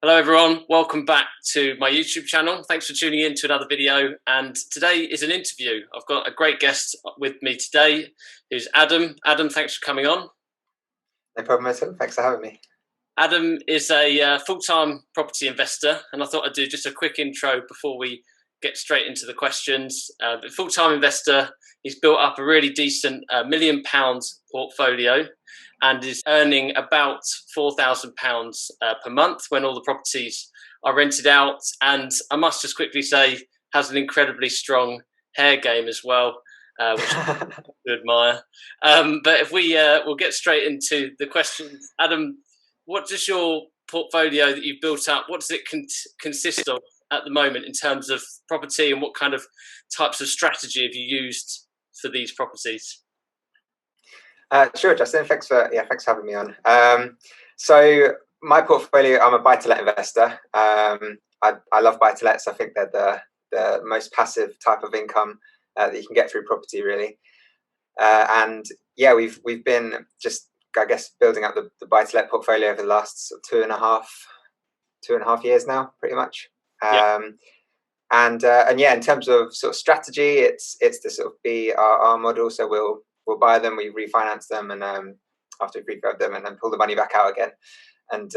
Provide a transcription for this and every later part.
Hello everyone, welcome back to my YouTube channel. Thanks for tuning in to another video, and today is an interview. I've got a great guest with me today, who's Adam. Adam, thanks for coming on. No problem at all, thanks for having me. Adam is a full-time property investor, and I thought I'd do just a quick intro before we get straight into the questions. Full-time investor, he's built up a really decent £1 million portfolio and is earning about £4,000 per month when all the properties are rented out. And I must just quickly say, has an incredibly strong hair game as well, which I admire. But if we'll get straight into the questions. Adam, what does your portfolio that you've built up, what does it consist of at the moment in terms of property, and what kind of types of strategy have you used for these properties? Sure, Justin. Thanks for having me on. So my portfolio, I'm a buy-to-let investor. I love buy-to-lets. I think they're the most passive type of income that you can get through property, really. And yeah, we've been just, I guess, building up the buy-to-let portfolio over the last sort of two and a half years now, pretty much. Yeah. And yeah, in terms of sort of strategy, it's to sort of be our model. So we'll buy them, we refinance them, and after we refurb them, and then pull the money back out again. And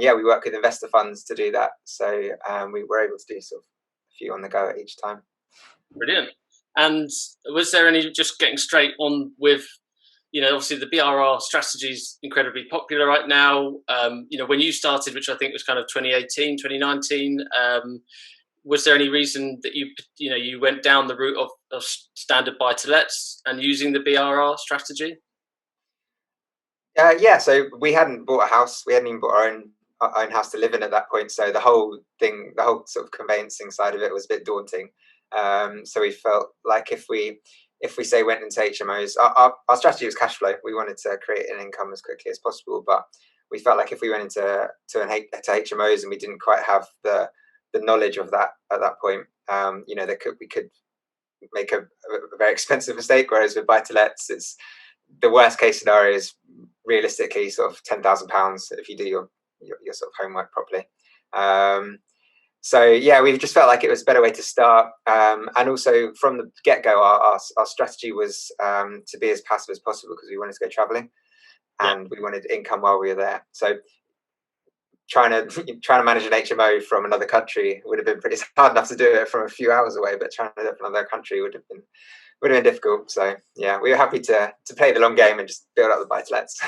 yeah, we work with investor funds to do that. So we were able to do sort of a few on the go at each time. Brilliant. And was there any, just getting straight on with, obviously the BRRR strategy is incredibly popular right now. When you started, which I think was kind of 2018, 2019, was there any reason that you went down the route of standard buy-to-lets and using the BRRR strategy? Yeah, so we hadn't bought a house. We hadn't even bought our own house to live in at that point. So the whole sort of conveyancing side of it was a bit daunting. So we felt like if we say went into HMOs, our strategy was cash flow. We wanted to create an income as quickly as possible, but we felt like if we went into HMOs and we didn't quite have the knowledge of that at that point, we could make a very expensive mistake. Whereas with buy-to-lets, it's the worst case scenario is realistically sort of £10,000 if you do your sort of homework properly. So yeah, we've just felt like it was a better way to start. And also from the get-go, our strategy was to be as passive as possible because we wanted to go traveling, and we wanted income while we were there. So trying to manage an HMO from another country would have been pretty hard enough to do it from a few hours away, but trying to do it from another country would have been difficult. So yeah, we were happy to play the long game and just build up the buy-to-lets.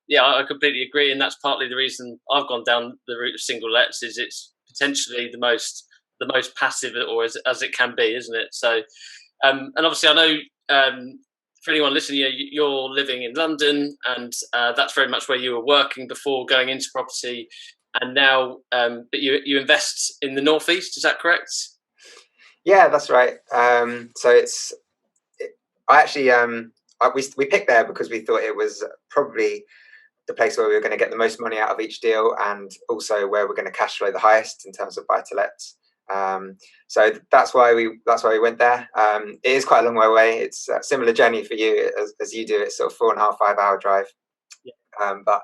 Yeah, I completely agree, and that's partly the reason I've gone down the route of single lets. Is it's potentially the most passive, or as it can be, isn't it? So, and obviously, I know for anyone listening, you're living in London, and that's very much where you were working before going into property, and now, but you invest in the northeast. Is that correct? Yeah, that's right. So we picked there because we thought it was probably the place where we were going to get the most money out of each deal, and also where we're going to cash flow the highest in terms of buy-to-lets. So that's why we went there. It is quite a long way away. It's a similar journey for you as you do. It's sort of 4.5, 5 hour drive. Yeah. But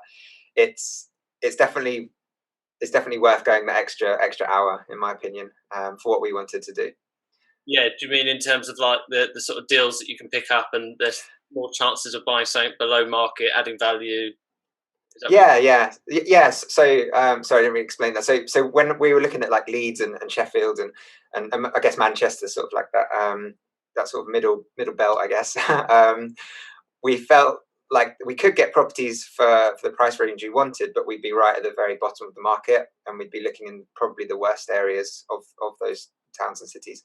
it's definitely worth going the extra hour, in my opinion, for what we wanted to do. Yeah, do you mean in terms of like the sort of deals that you can pick up, and there's more chances of buying something below market, adding value? Yes. So sorry, I didn't really explain that. So when we were looking at like Leeds and Sheffield and I guess Manchester, sort of like that sort of middle belt, I guess. We felt like we could get properties for the price range you wanted, but we'd be right at the very bottom of the market, and we'd be looking in probably the worst areas of those towns and cities.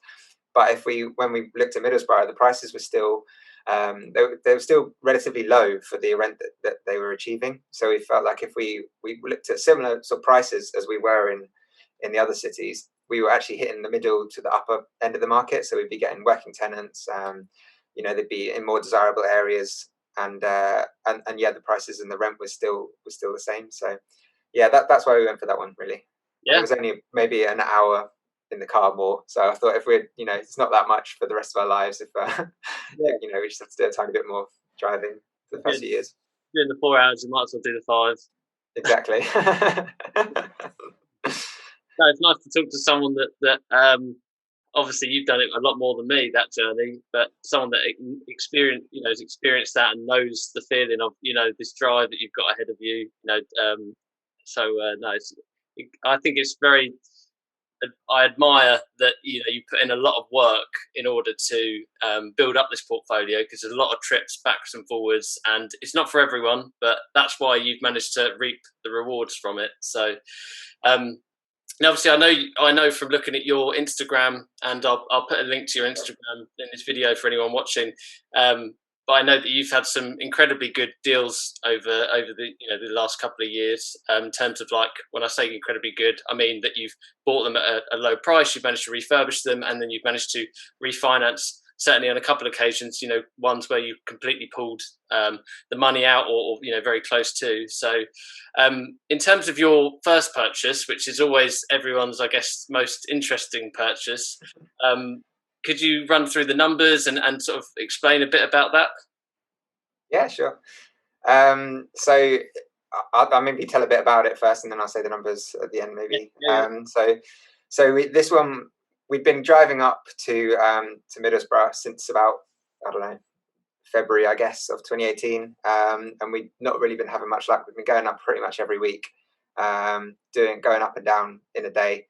But when we looked at Middlesbrough, the prices were still they were still relatively low for the rent that they were achieving. So we felt like if we looked at similar sort of prices as we were in the other cities, we were actually hitting the middle to the upper end of the market. So we'd be getting working tenants. They'd be in more desirable areas, and yeah, the prices and the rent was still the same. So yeah, that's why we went for that one, really. Yeah, it was only maybe an hour in the car more, so I thought if we're it's not that much for the rest of our lives if we just have to do a tiny bit more driving for the first few years. Doing the 4 hours, you might as well do the 5. Exactly. No, it's nice to talk to someone that obviously you've done it a lot more than me, that journey, but someone that has experienced that and knows the feeling of this drive that you've got ahead of you. No, I think it's very. I admire that you put in a lot of work in order to build up this portfolio, because there's a lot of trips backwards and forwards, and it's not for everyone, but that's why you've managed to reap the rewards from it. So. And obviously, I know from looking at your Instagram, and I'll put a link to your Instagram in this video for anyone watching. But I know that you've had some incredibly good deals over the last couple of years. In terms of, like, when I say incredibly good, I mean that you've bought them at a low price, you've managed to refurbish them, and then you've managed to refinance. Certainly on a couple of occasions, ones where you completely pulled the money out, or very close to. So, in terms of your first purchase, which is always everyone's, I guess, most interesting purchase, could you run through the numbers and sort of explain a bit about that? Yeah, sure. So I'll maybe tell a bit about it first, and then I'll say the numbers at the end, maybe. Yeah. This one, we've been driving up to Middlesbrough since about, I don't know, February, I guess, of 2018, and we've not really been having much luck. We've been going up pretty much every week, going up and down in a day,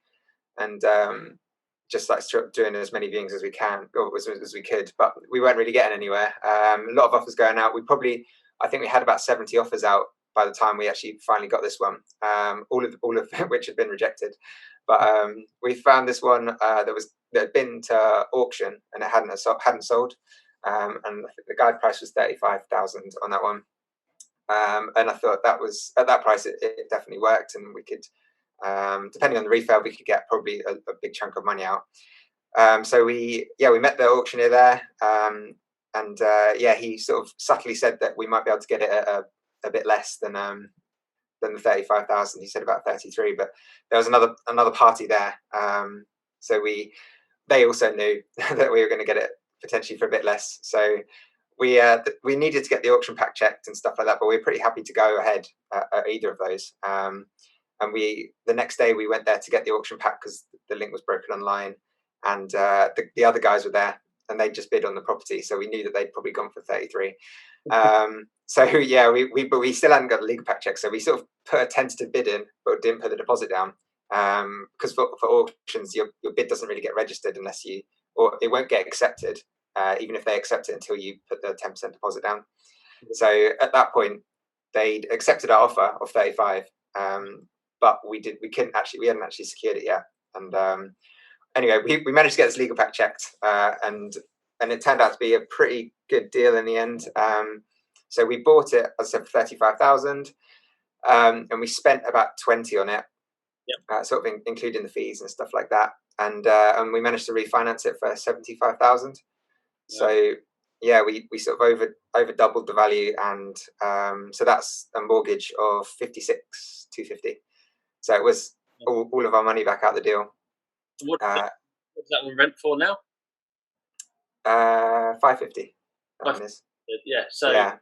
and just like doing as many viewings as we can, or as we could, but we weren't really getting anywhere. A lot of offers going out. I think we had about 70 offers out by the time we actually finally got this one, all of which had been rejected. But we found this one that had been to auction, and it hadn't sold. And I think the guide price was 35,000 on that one. And I thought that was, at that price, it definitely worked, and we could, depending on the refurb, we could get probably a big chunk of money out. So we met the auctioneer there, and he sort of subtly said that we might be able to get it at a bit less than the 35,000. He said about 33, but there was another party there, so they also knew that we were going to get it potentially for a bit less. So we needed to get the auction pack checked and stuff like that, but we were pretty happy to go ahead at either of those. And the next day we went there to get the auction pack because the link was broken online, and the other guys were there, and they just bid on the property, so we knew that they'd probably gone for 33. So yeah, but we still hadn't got the legal pack check, so we sort of put a tentative bid in, but didn't put the deposit down, because for auctions your bid doesn't really get registered or it won't get accepted, even if they accept it, until you put the 10% deposit down. So at that point they'd accepted our offer of 35, but we hadn't actually secured it yet. And anyway, we managed to get this legal pack checked, and it turned out to be a pretty good deal in the end. So we bought it, as I said, for 35,000, and we spent about 20 on it, sort of including the fees and stuff like that. And we managed to refinance it for 75,000. So yeah, we sort of over doubled the value, and so that's a mortgage of 56,250. So it was all of our money back out the deal. What's that one rent for now? 550. That one is. Yeah. So yeah.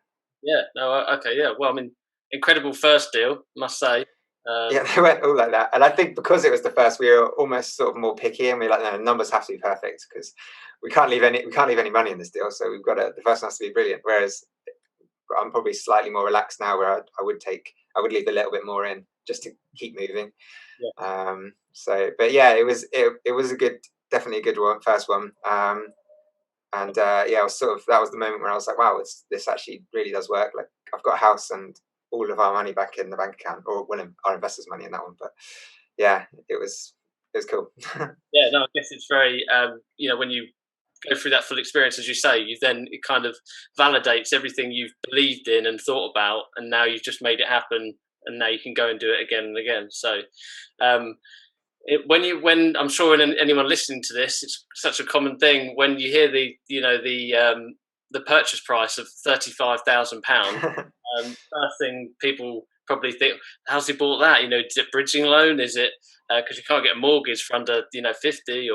No. Okay. Yeah. Well, I mean, incredible first deal, must say. Yeah, they went all like that, and I think because it was the first, we were almost sort of more picky, and we were like, no, numbers have to be perfect, because we can't leave any money in this deal. So the first one has to be brilliant. Whereas I'm probably slightly more relaxed now, where I would leave a little bit more in just to keep moving. Yeah. But yeah, it was definitely a good one, first one. And yeah, I was that was the moment where I was like, wow, this actually really does work. Like, I've got a house and all of our money back in the bank account, or our investors' money in that one. But yeah, it was cool. Yeah, no, I guess it's very, when you go through that full experience, as you say, it kind of validates everything you've believed in and thought about, and now you've just made it happen, and now you can go and do it again and again. So, when I'm sure anyone listening to this, it's such a common thing when you hear the purchase price of £35,000. First thing people probably think, how's he bought that? Is it bridging loan? Is it because you can't get a mortgage for under 50?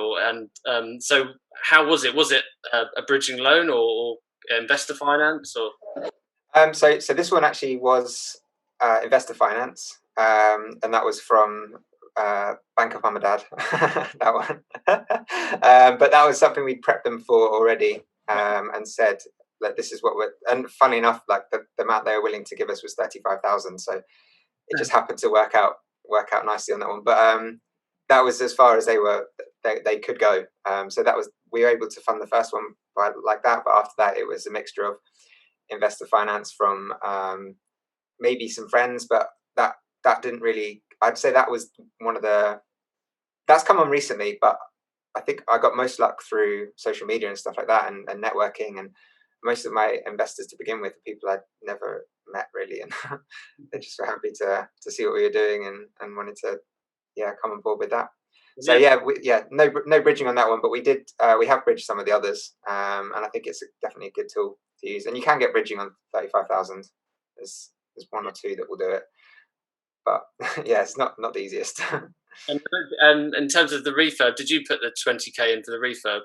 So how was it? Was it a bridging loan or investor finance? Or so this one actually was investor finance. and that was from Bank of Mum and Dad. That one. But that was something we prepped them for already, and said, like, this is what we're. And funny enough, like the amount they were willing to give us was 35,000. So it just happened to work out nicely on that one. But that was as far as they could go. So that was, we were able to fund the first one by like that. But after that, it was a mixture of investor finance from maybe some friends, but that didn't really. I'd say that was one of the. That's come on recently, but I think I got most luck through social media and stuff like that, and networking. And most of my investors to begin with are people I'd never met really, and they just were happy to see what we were doing and wanted to come on board with that. So no bridging on that one, but we have bridged some of the others, and I think it's definitely a good tool to use. And you can get bridging on 35,000. There's one or two that will do it, but yeah, it's not the easiest. And in terms of the refurb, did you put the 20k in for the refurb?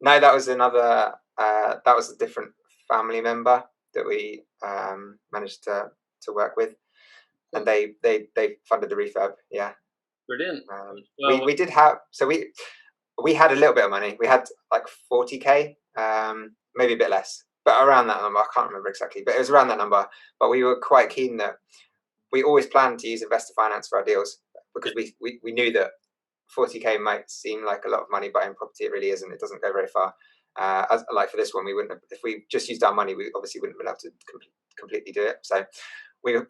No, that was another. That was a different family member that we managed to work with, and they funded the refurb. Yeah, brilliant. We did have, so we had a little bit of money. We had like 40k, maybe a bit less, but around that number. I can't remember exactly, but it was around that number. But we were quite keen that we always planned to use investor finance for our deals, because we knew that 40k might seem like a lot of money, but in property it really isn't. It doesn't go very far. Like for this one, we wouldn't have, if we just used our money, we obviously wouldn't have been able to completely do it. So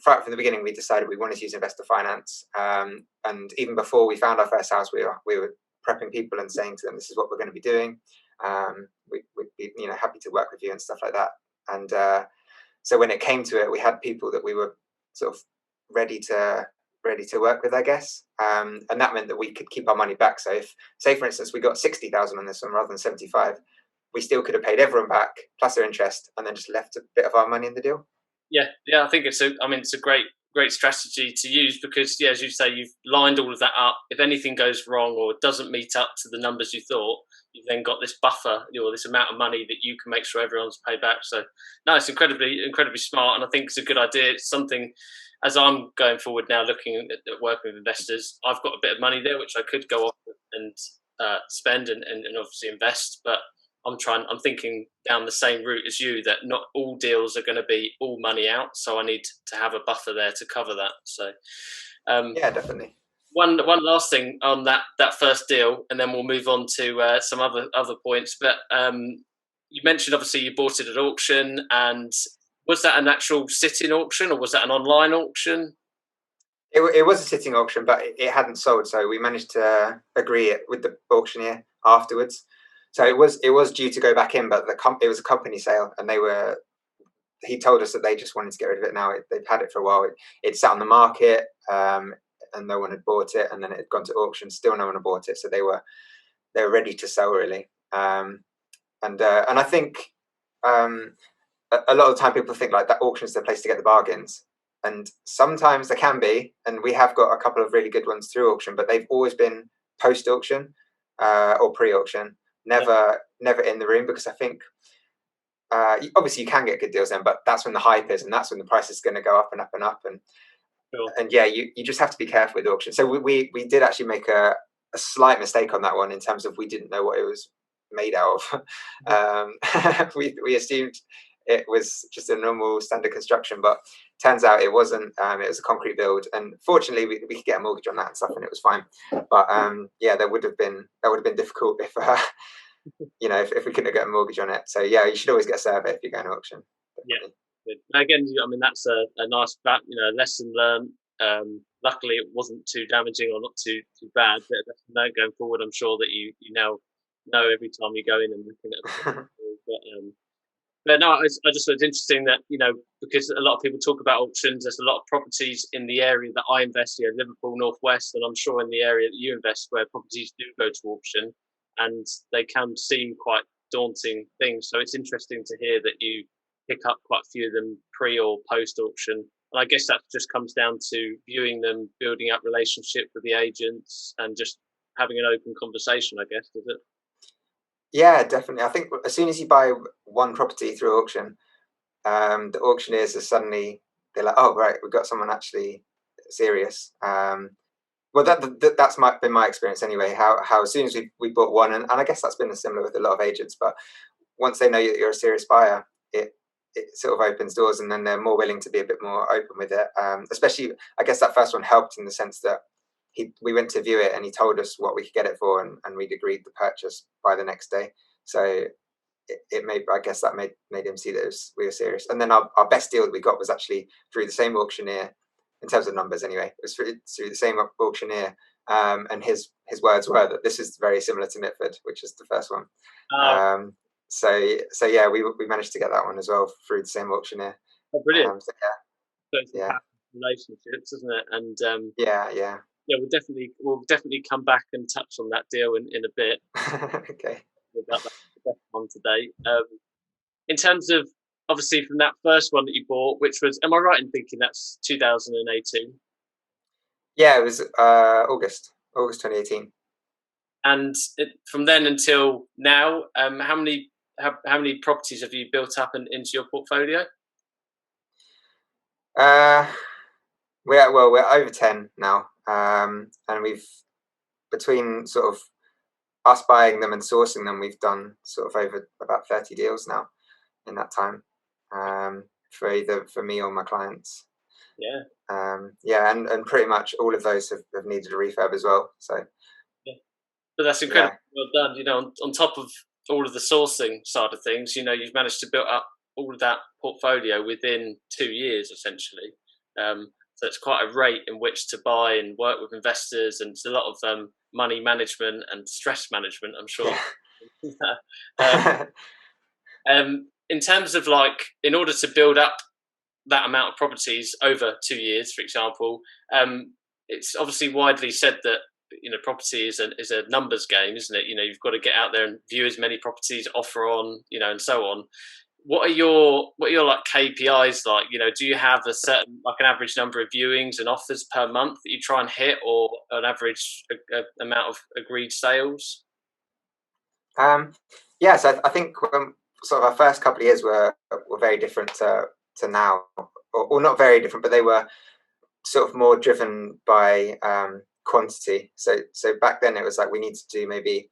from the beginning, we decided we wanted to use investor finance. And even before we found our first house, we were prepping people and saying to them, this is what we're going to be doing. We'd be happy to work with you and stuff like that. And so when it came to it, we had people that we were sort of ready to work with, I guess. And that meant that we could keep our money back. So if, say for instance, we got 60,000 on this one rather than 75, we still could have paid everyone back plus their interest, and then just left a bit of our money in the deal. Yeah, I think it's a great strategy to use, because as you say, you've lined all of that up. If anything goes wrong or doesn't meet up to the numbers you thought, you've then got this buffer, this amount of money that you can make sure everyone's paid back. So no, it's incredibly smart, and I think it's a good idea. It's something, as I'm going forward now, looking at working with investors, I've got a bit of money there which I could go off and spend and obviously invest, but I'm thinking down the same route as you, that not all deals are going to be all money out, so I need to have a buffer there to cover that. So yeah, definitely. One last thing on that first deal, and then we'll move on to some other points. But you mentioned obviously you bought it at auction, and was that an actual sitting auction or was that an online auction? It was a sitting auction, but it hadn't sold, so we managed to agree it with the auctioneer afterwards. So it was due to go back in, but it was a company sale, and he told us that they just wanted to get rid of it now. They've had it for a while. It sat on the market, and no one had bought it, and then it had gone to auction. Still no one had bought it, so they were ready to sell, really. And I think a lot of the time people think like that auction's the place to get the bargains, and sometimes they can be. And we have got a couple of really good ones through auction, but they've always been post auction or pre auction. Never in the room, because I think obviously you can get good deals then, but that's when the hype is, and that's when the price is going to go up and up and up. And sure. And yeah, you just have to be careful with auction. So we did actually make a slight mistake on that one, in terms of we didn't know what it was made out of. We assumed it was just a normal standard construction, but turns out it wasn't. It was a concrete build, and fortunately we could get a mortgage on that and stuff, and it was fine. But that would have been difficult if if we couldn't get a mortgage on it. So yeah, you should always get a survey if you're going to auction. Definitely. Yeah, again, that's a nice lesson learned. Luckily, it wasn't too damaging or not too bad. But going forward, I'm sure that you now know every time you go in and looking at it. But no, I just thought it's interesting that, because a lot of people talk about auctions, there's a lot of properties in the area that I invest in, Liverpool, Northwest, and I'm sure in the area that you invest, where properties do go to auction, and they can seem quite daunting things. So it's interesting to hear that you pick up quite a few of them pre or post auction. And I guess that just comes down to viewing them, building up relationship with the agents, and just having an open conversation, I guess, does it? Yeah, definitely. I think as soon as you buy one property through auction, the auctioneers are suddenly, they're like, oh right, we've got someone actually serious. Well, that's been my experience anyway. How as soon as we bought one, and I guess that's been similar with a lot of agents, but once they know that you're a serious buyer, it sort of opens doors, and then they're more willing to be a bit more open with it. Especially, I guess that first one helped in the sense that we went to view it and he told us what we could get it for, and we'd agreed the purchase by the next day. So it made, I guess that made him see that we were serious. And then our best deal that we got was actually through the same auctioneer, in terms of numbers anyway. It was through the same auctioneer, and his words were that this is very similar to Mitford, which is the first one. So yeah, we managed to get that one as well through the same auctioneer. Oh, brilliant! So yeah, relationships, isn't it? And yeah, we'll definitely come back and touch on that deal in a bit. Okay. About that the best one today. In terms of, obviously, from that first one that you bought, which was, am I right in thinking that's 2018? Yeah, it was August 2018. And from then until now, how many properties have you built up into your portfolio? We're over 10 now, and we've, between sort of us buying them and sourcing them, we've done sort of over about 30 deals now in that time, for either for me or my clients. Yeah. And pretty much all of those have needed a refurb as well. So yeah. But that's incredibly well done. You know, on top of all of the sourcing side of things, you know, you've managed to build up all of that portfolio within 2 years, essentially. So it's quite a rate in which to buy and work with investors, and it's a lot of money management and stress management, I'm sure. In terms of, like, in order to build up that amount of properties over 2 years, for example, it's obviously widely said that, you know, property is a numbers game, isn't it? You know, you've got to get out there and view as many properties, offer on, you know, and so on. What are your like KPIs like? You know, do you have a certain, like, an average number of viewings and offers per month that you try and hit, or an average amount of agreed sales? Yes, I think sort of our first couple of years were very different to now, or not very different, but they were sort of more driven by quantity. So back then it was like we need to do maybe,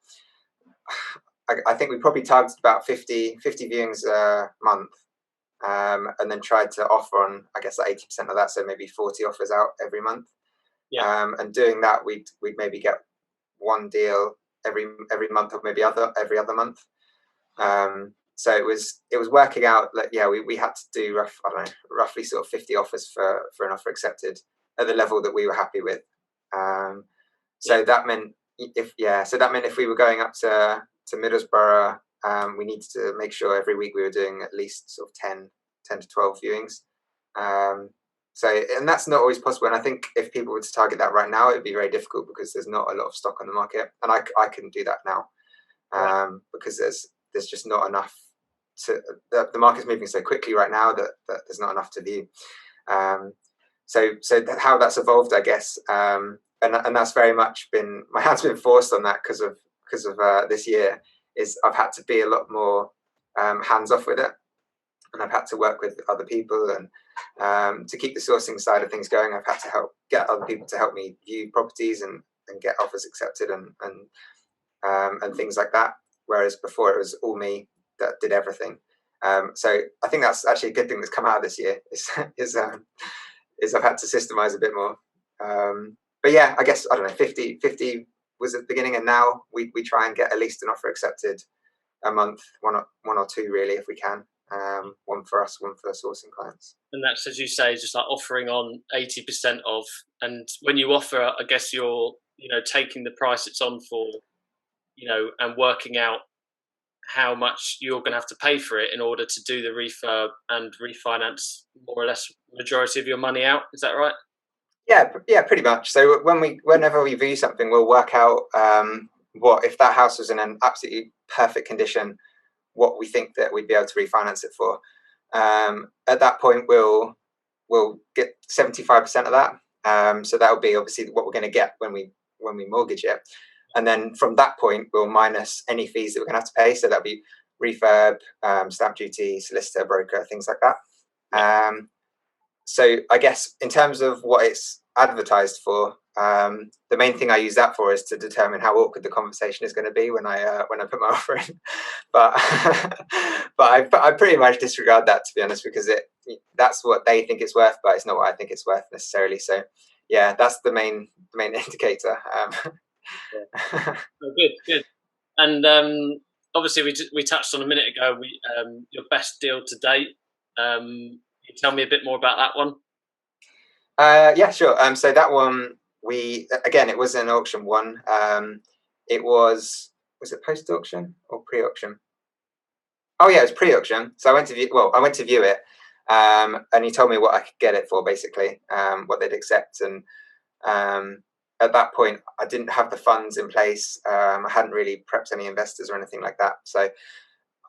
I think we probably targeted about 50 viewings a month, and then tried to offer on, I guess, like 80% of that, so maybe 40 offers out every month. And doing that, we'd maybe get one deal every month, or maybe every other month. So it was working out that, yeah, we had to do roughly sort of 50 offers for an offer accepted at the level that we were happy with. So that meant if we were going up to Middlesbrough, we needed to make sure every week we were doing at least sort of 10 to 12 viewings. And that's not always possible. And I think if people were to target that right now, it would be very difficult, because there's not a lot of stock on the market, and I couldn't do that now, because there's just not enough. The market's moving so quickly right now that there's not enough to view. So how that's evolved, I guess, and that's very much been, my hand's been forced on that because of this year, is I've had to be a lot more hands off with it, and I've had to work with other people, and to keep the sourcing side of things going, I've had to get other people to help me view properties and get offers accepted and things like that. Whereas before it was all me that did everything. So I think that's actually a good thing that's come out of this year, is I've had to systemize a bit more. But yeah, I guess, I don't know, 50 was at the beginning, and now we try and get at least an offer accepted a month, one or two really, if we can. One for us, one for sourcing clients. And that's, as you say, just like offering on 80% of, and when you offer, I guess you're, you know, taking the price it's on for, you know, and working out how much you're going to have to pay for it in order to do the refurb and refinance more or less majority of your money out. Is that right? Yeah, pretty much. So whenever we view something, we'll work out what, if that house was in an absolutely perfect condition, what we think that we'd be able to refinance it for. At that point, we'll get 75% of that. So that will be obviously what we're going to get when we mortgage it. And then from that point, we'll minus any fees that we're going to have to pay. So that'll be refurb, stamp duty, solicitor, broker, things like that. So I guess in terms of what it's advertised for. The main thing I use that for is to determine how awkward the conversation is going to be when I put my offer in. But I pretty much disregard that, to be honest, because that's what they think it's worth, but it's not what I think it's worth necessarily. So yeah, that's the main indicator. Yeah. Oh, good. And obviously, we touched on a minute ago. Your best deal to date. Can you tell me a bit more about that one? Yeah, sure. So that one, it was an auction one. It was it post auction or pre auction? Oh yeah, it was pre auction. So I went to view it, and he told me what I could get it for, basically, what they'd accept. And at that point, I didn't have the funds in place. I hadn't really prepped any investors or anything like that. So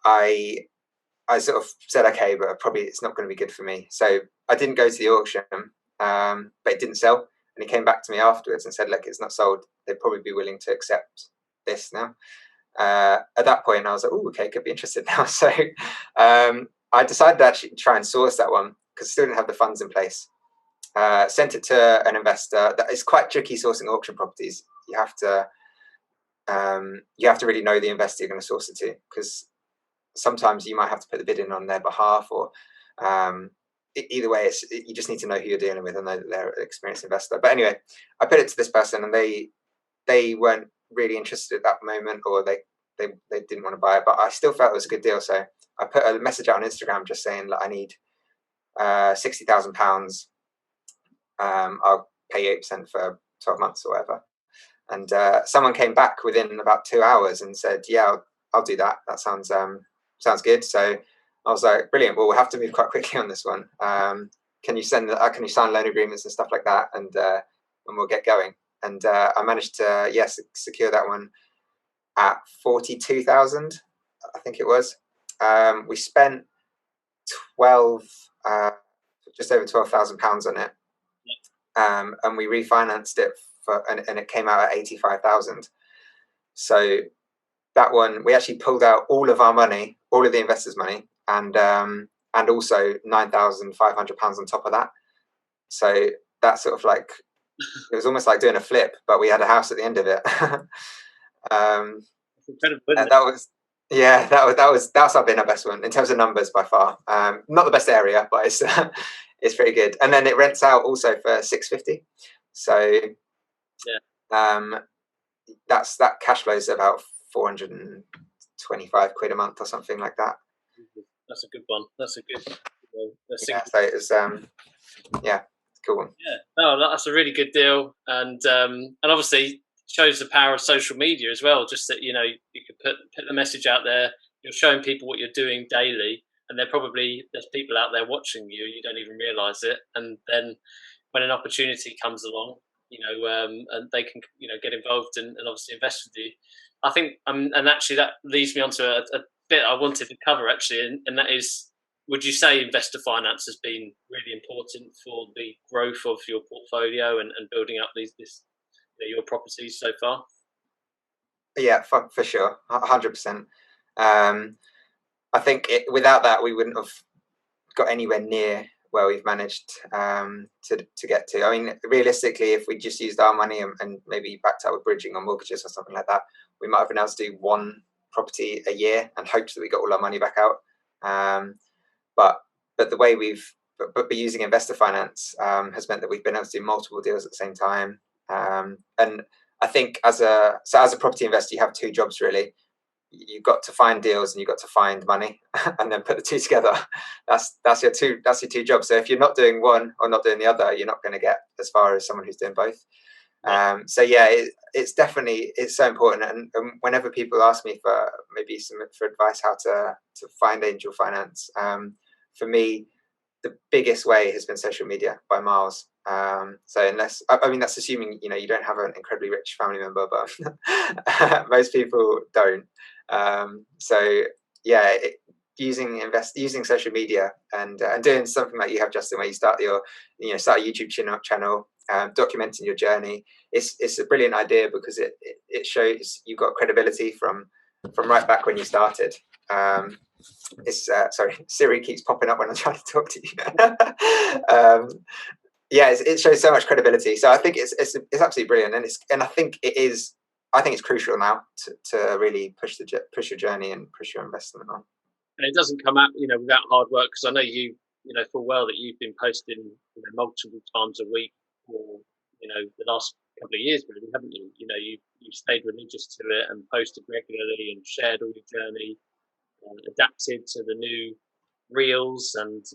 I sort of said, okay, but probably it's not going to be good for me. So I didn't go to the auction, but it didn't sell. And he came back to me afterwards and said, look, it's not sold. They'd probably be willing to accept this now. At that point, I was like, oh, okay, could be interested now. So I decided to actually try and source that one because I still didn't have the funds in place. Sent it to an investor. That is quite tricky sourcing auction properties. You have to really know the investor you're going to source it to, because sometimes you might have to put the bid in on their behalf, or either way, you just need to know who you're dealing with and know that they're an experienced investor. But anyway, I put it to this person, and they weren't really interested at that moment, or they didn't want to buy it. But I still felt it was a good deal, so I put a message out on Instagram just saying that I need £60,000. I'll pay 8% for 12 months or whatever. And someone came back within about 2 hours and said, yeah, I'll do that. That sounds good. So I was like, brilliant. Well, we'll have to move quite quickly on this one. Can you sign loan agreements and stuff like that? And we'll get going. And I managed to, secure that one at 42,000, I think it was. We spent just over £12,000 on it. And we refinanced it and it came out at 85,000. So that one, we actually pulled out all of our money, all of the investors' money, and also £9,500 on top of that. So that's sort of like, it was almost like doing a flip, but we had a house at the end of it. Incredible, that's been our best one in terms of numbers by far. Not the best area, but it's pretty good. And then it rents out also for 650. So that cash flows about 425 quid a month or something like that. That's a good one. That's a good. So it was cool one. Yeah, no, that's a really good deal, and obviously shows the power of social media as well. Just that you can put the message out there. You're showing people what you're doing daily, and there's people out there watching you. You don't even realise it, and then when an opportunity comes along, and they can get involved and obviously invest with you. I think, and actually that leads me on to a bit I wanted to cover actually, and that is, would you say investor finance has been really important for the growth of your portfolio and building up your properties so far? Yeah, for sure, 100%. I think without that, we wouldn't have got anywhere near where we've managed to get to. I mean, realistically, if we just used our money and maybe backed out with bridging or mortgages or something like that, we might have been able to do one property a year and hoped that we got all our money back out. But the way but using investor finance has meant that we've been able to do multiple deals at the same time. And I think as a property investor, you have two jobs really. You've got to find deals and you've got to find money, and then put the two together. That's your two jobs. So if you're not doing one or not doing the other, you're not going to get as far as someone who's doing both. So yeah, it's so important. And whenever people ask me for advice how to find angel finance, for me, the biggest way has been social media by miles. So unless, I mean, that's assuming you don't have an incredibly rich family member, but most people don't. So yeah, using social media and doing something like you have, Justin, where you start a YouTube channel, documenting your journey. It's a brilliant idea because it shows you've got credibility from right back when you started. Sorry, Siri keeps popping up when I'm trying to talk to you. yeah, it shows so much credibility. So I think it's absolutely brilliant, and I think it is. I think it's crucial now to really push your journey and push your investment on. And it doesn't come out, without hard work. Because I know you know full well that you've been posting, multiple times a week for, the last couple of years, really, haven't you? You stayed religious to it and posted regularly and shared all your journey, adapted to the new reels and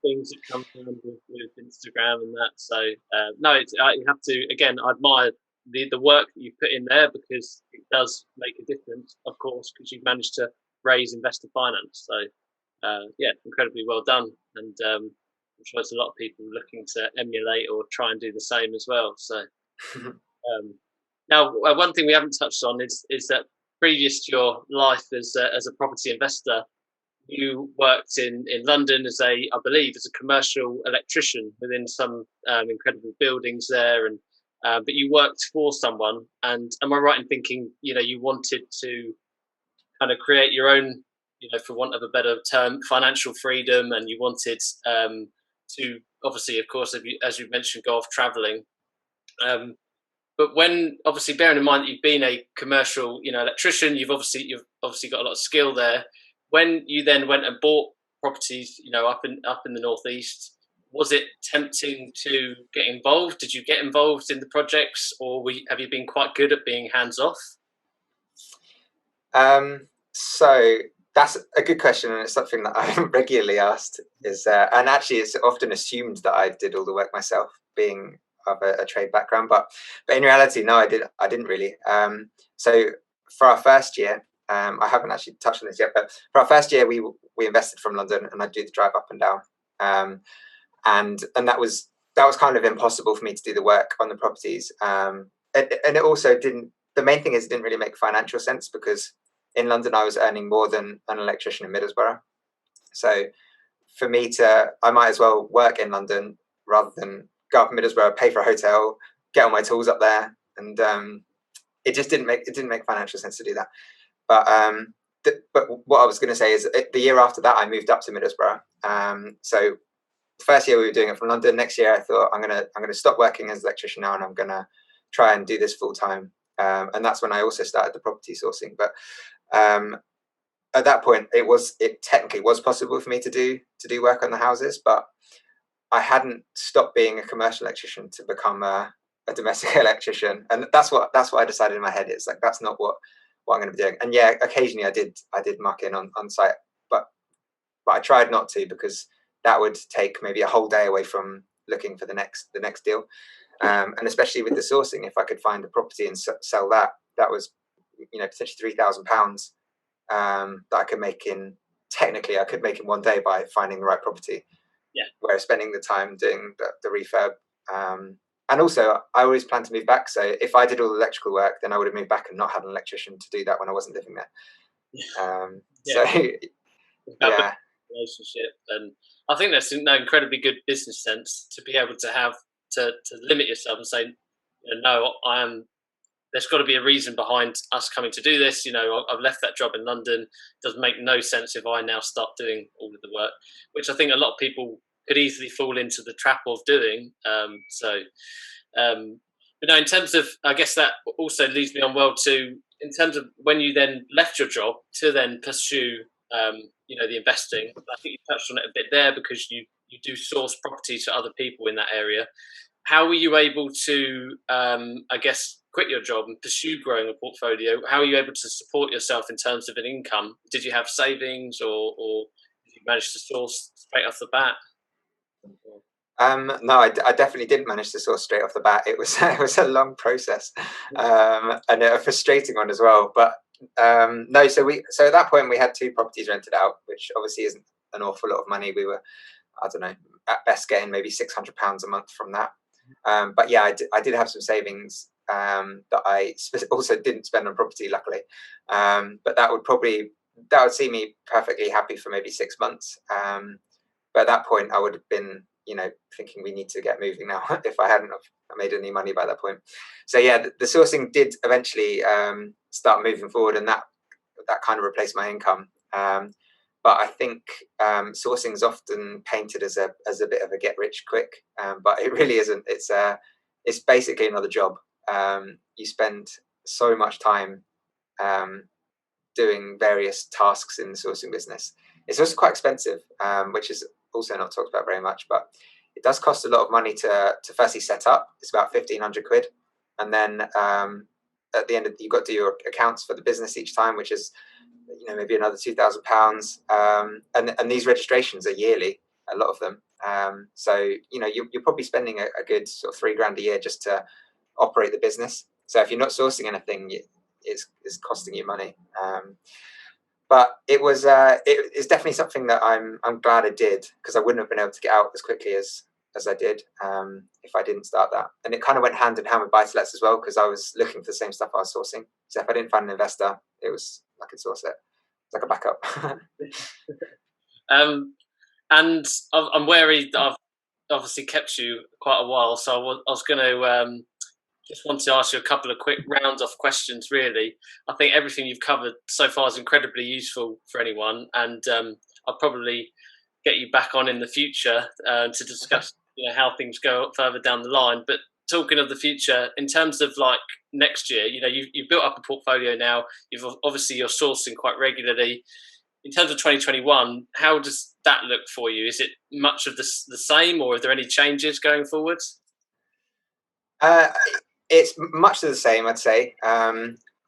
things that come around with Instagram and that. So no, you have to, again, I admire the work that you put in there, because it does make a difference, of course, because you've managed to raise investor finance. So yeah, incredibly well done, and I'm sure there's a lot of people looking to emulate or try and do the same as well. So now, one thing we haven't touched on is that previous to your life as a property investor, you worked in London as I believe, as a commercial electrician within some incredible buildings there, and but you worked for someone. And am I right in thinking, you wanted to kind of create your own, for want of a better term, financial freedom, and you wanted to obviously, of course, as you mentioned, go off traveling. But when, obviously, bearing in mind that you've been a commercial, electrician, you've obviously got a lot of skill there. When you then went and bought properties, up in the northeast, was it tempting to get involved? Did you get involved in the projects, or have you been quite good at being hands off? So that's a good question, and it's something that I'm regularly asked. And actually, it's often assumed that I did all the work myself, being of a trade background. But in reality, no, I didn't really. So for our first year, I haven't actually touched on this yet, but for our first year, we invested from London, and I do the drive up and down. And that was kind of impossible for me to do the work on the properties. And it also didn't. The main thing is it didn't really make financial sense, because in London I was earning more than an electrician in Middlesbrough. So for me I might as well work in London rather than go up in Middlesbrough, pay for a hotel, get all my tools up there, and it just didn't make financial sense to do that. But what I was going to say is the year after that I moved up to Middlesbrough. So the first year we were doing it from London. Next year I thought I'm gonna stop working as an electrician now, and I'm gonna try and do this full time. And that's when I also started the property sourcing. But at that point, it technically was possible for me to do work on the houses, but I hadn't stopped being a commercial electrician to become a domestic electrician, and that's what I decided in my head. It's like, that's not what I'm going to be doing. And yeah, occasionally I did muck in on site, but I tried not to, because that would take maybe a whole day away from looking for the next deal. And especially with the sourcing, if I could find a property and sell that was, potentially £3,000 that I could make in one day by finding the right property. Yeah. Whereas spending the time doing the refurb, and also I always planned to move back. So if I did all the electrical work, then I would have moved back and not had an electrician to do that when I wasn't living there. So yeah, relationship, and I think that's an incredibly good business sense to be able to have to limit yourself and say, no, there's got to be a reason behind us coming to do this. I've left that job in London. It does make no sense if I now start doing all of the work, which I think a lot of people could easily fall into the trap of doing. But no, in terms of, I guess that also leads me on well to, in terms of when you then left your job to then pursue, the investing. I think you touched on it a bit there, because you do source properties for other people in that area. How were you able to, I guess, quit your job and pursue growing a portfolio? How are you able to support yourself in terms of an income? Did you have savings, or did you manage to source straight off the bat? No, I definitely didn't manage to source straight off the bat. It was a long process, and a frustrating one as well. But no, so at that point we had 2 properties rented out, which obviously isn't an awful lot of money. We were, I don't know, at best getting maybe £600 a month from that. But yeah, I did have some savings that I also didn't spend on property, luckily. But that would see me perfectly happy for maybe 6 months. But at that point, I would have been, thinking we need to get moving now if I hadn't made any money by that point. So yeah, the sourcing did eventually start moving forward, and that kind of replaced my income. But I think sourcing is often painted as a bit of a get rich quick, but it really isn't. It's basically another job. You spend so much time doing various tasks in the sourcing business. It's also quite expensive, which is also not talked about very much, but it does cost a lot of money to firstly set up. It's about 1,500 quid. And then at the end of you've got to do your accounts for the business each time, which is, maybe another £2,000. And these registrations are yearly, a lot of them. So, you're probably spending a good sort of £3,000 a year just to operate the business. So if you're not sourcing anything, it's costing you money. But it's definitely something that I'm glad I did, because I wouldn't have been able to get out as quickly as I did if I didn't start that. And it kind of went hand in hand with buy-to-lets as well, because I was looking for the same stuff I was sourcing. So if I didn't find an investor, I could source it. It's like a backup. And I'm wary that I've obviously kept you quite a while, so I was going to just want to ask you a couple of quick round-off questions, really. I think everything you've covered so far is incredibly useful for anyone, and I'll probably get you back on in the future to discuss how things go further down the line. But talking of the future, in terms of like next year, you've built up a portfolio now. You're sourcing quite regularly. In terms of 2021, how does that look for you? Is it much of the same, or are there any changes going forward? It's much of the same, I'd say.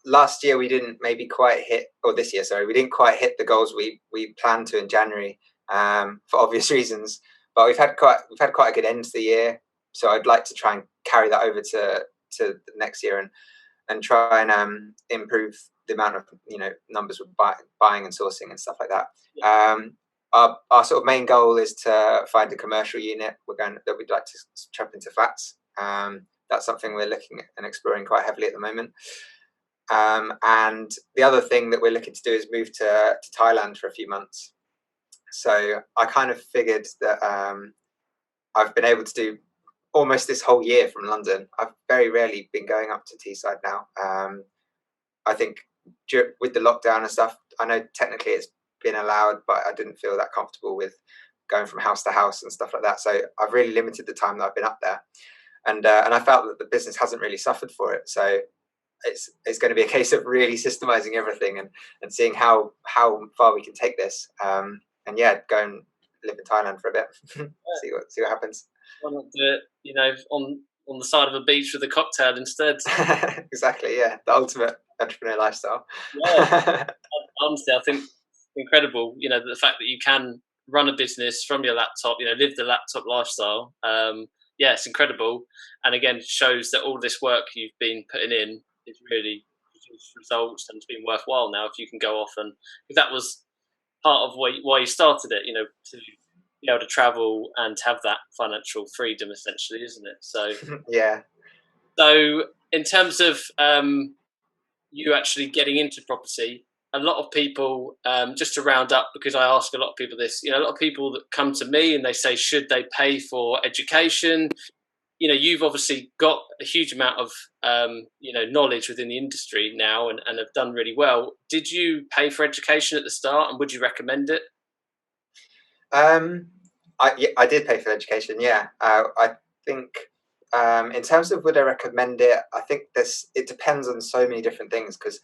Last year we didn't maybe quite hit, or this year, sorry, we didn't quite hit the goals we planned to in January for obvious reasons. But we've had quite a good end to the year, so I'd like to try and carry that over to the next year and try and improve the amount of numbers we're buying and sourcing and stuff like that. Yeah. Our sort of main goal is to find a commercial unit. That we'd like to chop into flats. That's something we're looking at and exploring quite heavily at the moment. And the other thing that we're looking to do is move to Thailand for a few months. So I kind of figured that I've been able to do almost this whole year from London. I've very rarely been going up to Teesside now. I think with the lockdown and stuff, I know technically it's been allowed, but I didn't feel that comfortable with going from house to house and stuff like that. So I've really limited the time that I've been up there. And I felt that the business hasn't really suffered for it. So it's going to be a case of really systemizing everything and seeing how far we can take this. And go and live in Thailand for a bit. see what happens. Why not do it, on the side of a beach with a cocktail instead? Exactly. Yeah, the ultimate entrepreneur lifestyle. Yeah, honestly, I think it's incredible. The fact that you can run a business from your laptop, live the laptop lifestyle. Yeah, it's incredible, and again, it shows that all this work you've been putting in is really produced results, and it's been worthwhile now. If you can go off, and if that was part of why you started it, to be able to travel and have that financial freedom, essentially, isn't it? So yeah. So in terms of you actually getting into property, a lot of people, just to round up, because I ask a lot of people this, a lot of people that come to me and they say, should they pay for education? You've obviously got a huge amount of, knowledge within the industry now and have done really well. Did you pay for education at the start, and would you recommend it? I did pay for education. Yeah. I think in terms of would I recommend it, I think it depends on so many different things, because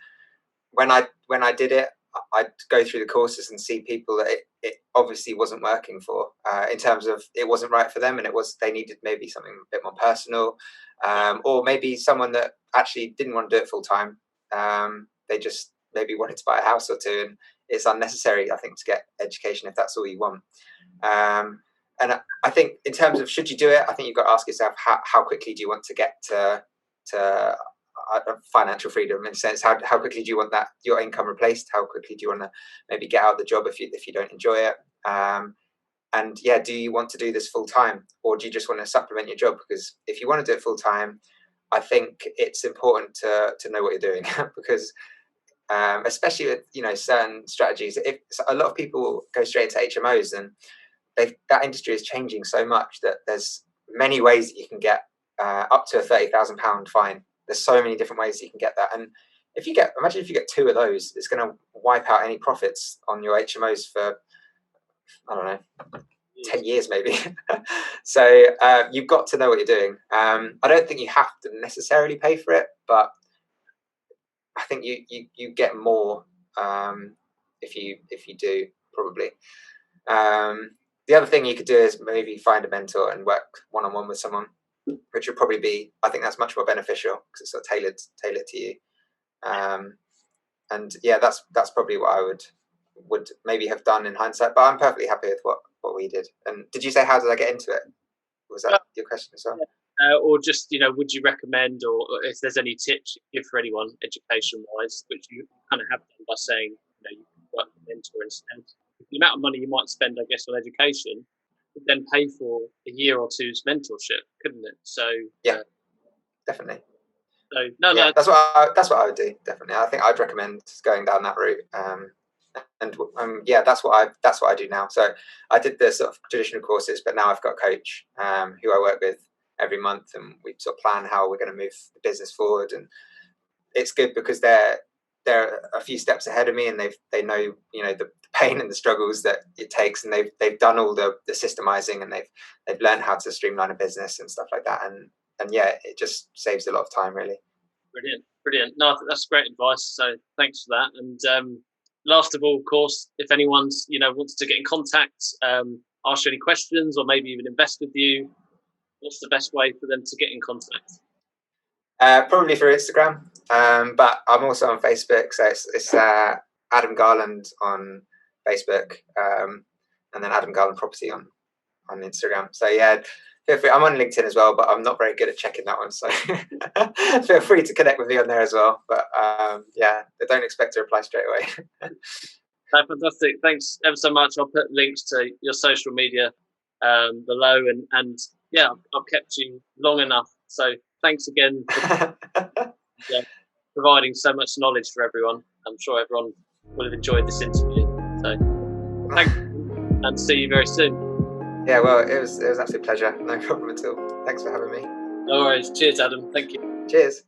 when I did it, I'd go through the courses and see people that it obviously wasn't working for, in terms of it wasn't right for them, and they needed maybe something a bit more personal, or maybe someone that actually didn't want to do it full time. They just maybe wanted to buy a house or two, and it's unnecessary, I think, to get education if that's all you want. And I think in terms of should you do it, I think you've got to ask yourself how quickly do you want to get to financial freedom, in a sense. How quickly do you want that your income replaced? How quickly do you want to maybe get out of the job if you don't enjoy it? And do you want to do this full time, or do you just want to supplement your job? Because if you want to do it full time, I think it's important to know what you're doing because especially with certain strategies, if a lot of people go straight into HMOs, and that industry is changing so much that there's many ways that you can get up to a £30,000 fine. There's so many different ways that you can get that, and imagine if you get two of those, it's going to wipe out any profits on your HMOs for I don't know, 10 years maybe. So you've got to know what you're doing. I don't think you have to necessarily pay for it, but I think you get more if you do, probably. The other thing you could do is maybe find a mentor and work one-on-one with someone, which would probably be, I think that's much more beneficial because it's sort of tailored to you. And yeah, that's probably what I would maybe have done in hindsight, but I'm perfectly happy with what we did. And did you say, how did I get into it? Was that your question as well? Or just, would you recommend, or if there's any tips you give for anyone education-wise, which you kind of have done by saying, you can work with a mentor instead. The amount of money you might spend, I guess, on education would then pay for a year or two's mentorship, couldn't it? So yeah, definitely. So no, that's what I would do. Definitely, I think I'd recommend going down that route. And yeah, that's what I do now. So I did the sort of traditional courses, but now I've got a coach who I work with every month, and we sort of plan how we're going to move the business forward. And it's good because they're a few steps ahead of me, and they know the pain and the struggles that it takes, and they've done all the systemizing, and they've learned how to streamline a business and stuff like that. And yeah, it just saves a lot of time, really. Brilliant. No, I think that's great advice. So thanks for that. And last of all, of course, if anyone's wants to get in contact, ask you any questions, or maybe even invest with you, what's the best way for them to get in contact? Probably through Instagram, but I'm also on Facebook. So it's Adam Garland on Facebook, and then Adam Garland Property on Instagram. So yeah, feel free. I'm on LinkedIn as well, but I'm not very good at checking that one. So feel free to connect with me on there as well. But yeah, I don't expect to reply straight away. Fantastic. Thanks ever so much. I'll put links to your social media below, and yeah, I've kept you long enough. So thanks again for providing so much knowledge for everyone. I'm sure everyone will have enjoyed this interview. So thanks, and see you very soon. Yeah, well, it was an absolute pleasure. No problem at all. Thanks for having me. No worries. Cheers, Adam. Thank you. Cheers.